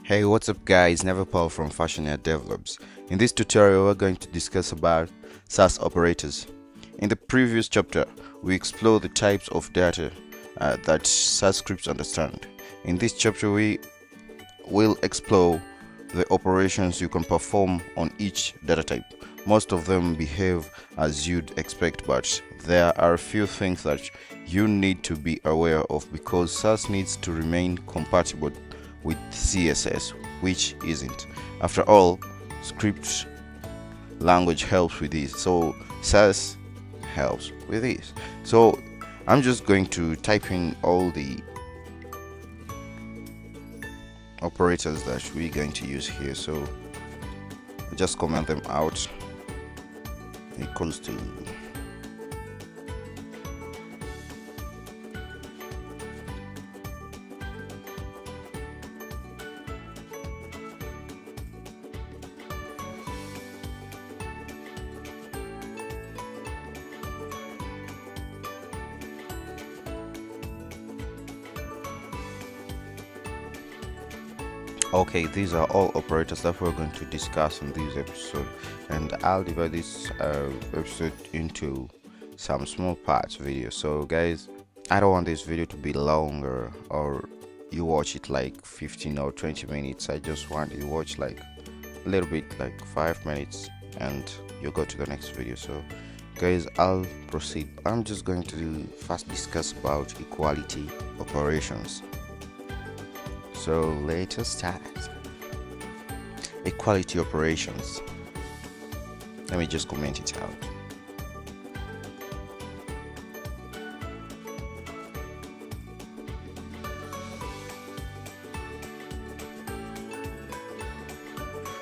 Hey, what's up guys, Never Paul from Fashionaire Develops. In this tutorial we're going to discuss about sass operators. In the previous chapter we explored the types of data that SassScripts understand. In this chapter we will explore the operations you can perform on each data type. Most of them behave as you'd expect, but there are a few things that you need to be aware of because Sass needs to remain compatible with CSS, which isn't. After all, script language helps with this, so Sass helps with this. So I'm just going to type in all the operators that we're going to use here, so just comment them out. Equals to okay, these are all operators that we're going to discuss in this episode, and I'll divide this episode into some small parts video. So guys, I don't want this video to be longer or you watch it like 15 or 20 minutes. I just want you watch like a little bit, like 5 minutes, and you go to the next video. So guys, I'll proceed. I'm just going to first discuss about equality operations. So let us start. Equality operations. Let me just comment it out.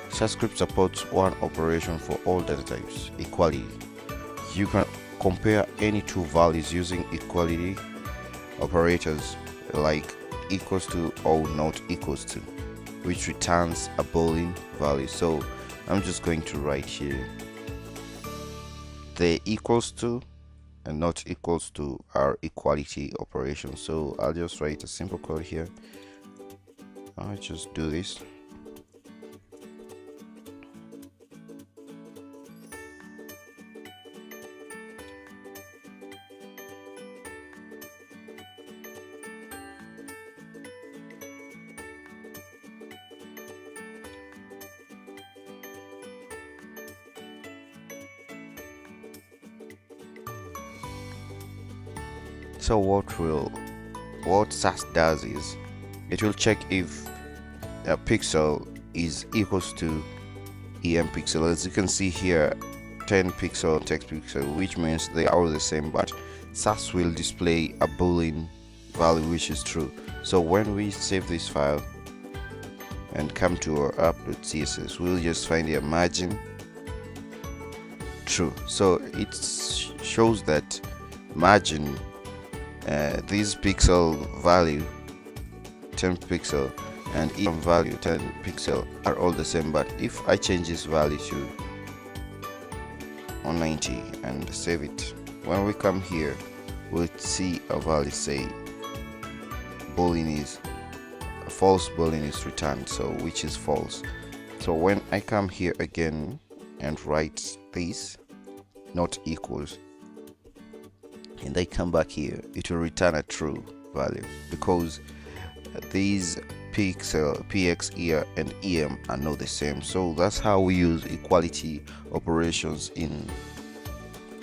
SassScript supports one operation for all data types, equality. You can compare any two values using equality operators like equals to or not equals to, which returns a Boolean value. So I'm just going to write here the equals to and not equals to are equality operations. So I'll just write a simple code here. I'll just do this. So what Sass does is it will check if a pixel is equals to em pixel. As you can see here, 10 pixel text pixel, which means they are all the same, but Sass will display a Boolean value which is true. So when we save this file and come to our app.css, we'll just find the margin true. So it shows that margin this pixel value 10 pixel and em value 10 pixel are all the same, but if I change this value to 190 and save it, when we come here we'll see a value say Boolean is false. Boolean is returned, so which is false. So when I come here again and write this not equals, and I come back here, it will return a true value because these pixel px here and em are not the same. So that's how we use equality operations in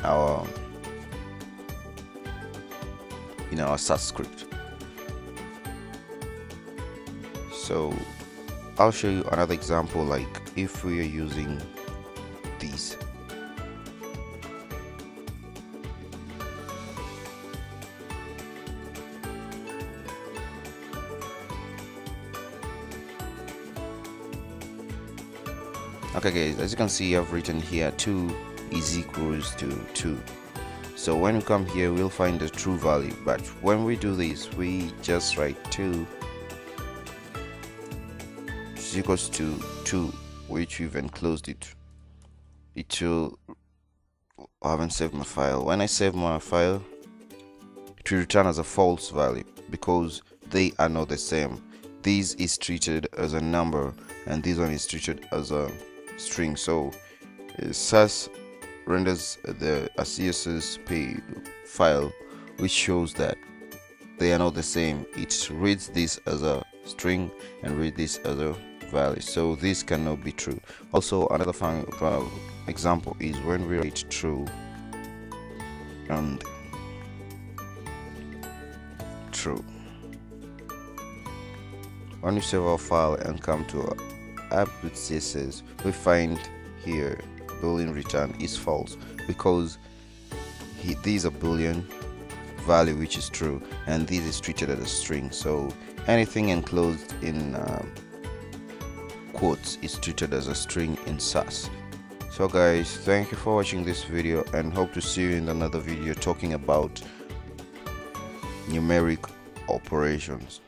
our SassScript. So I'll show you another example, like if we are using these. Okay guys, as you can see, I've written here 2 is equals to 2. So when we come here we'll find the true value, but when we do this we just write 2 is equals to 2, which we've enclosed it. It will, I haven't saved my file. When I save my file it will return as a false value because they are not the same. this is treated as a number and this one is treated as a string. So Sass renders a CSS file which shows that they are not the same. It reads this as a string and reads this as a value, so this cannot be true. Also, another example is when we write true and true. When we save our file and come to app.css, we find here Boolean return is false because this is a Boolean value which is true and this is treated as a string. So anything enclosed in quotes is treated as a string in Sass. So guys, thank you for watching this video and hope to see you in another video talking about numeric operations.